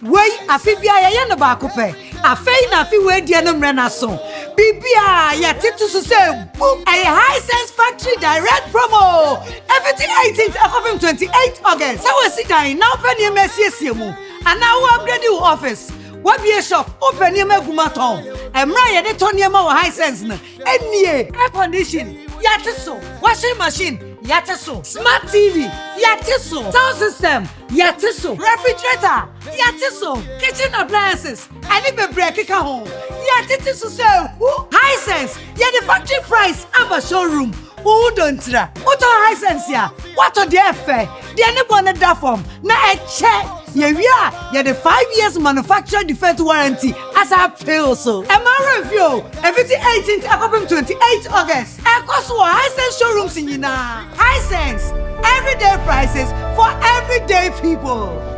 Wey afibia ya no ba kope. Afei na afi we dia no mre na so. Bibia ya titu so say boom a Hisense factory direct promo. Everything 18th of 28th August. So we sit down now open your message mu. And now we upgrade your office. What be a shop open your gumaton. Emra ya de toniema wa Hisense na. Enie air condition yatiso. Washing machine yatiso. Smart TV yatiso. Sound system yatiso. Refrigerator yatiso. Kitchen appliances ani be break ka home yatiso so Hisense ya the factory price aba showroom. Who don't tra? What are Hisense ya? What are the fair? The any da form na e check. Yeah, the 5 years manufacturer defense warranty as I pay so. Am I review? Everything 18th of 28th August. I cost for Hisense showrooms in Hisense. Everyday prices for everyday people.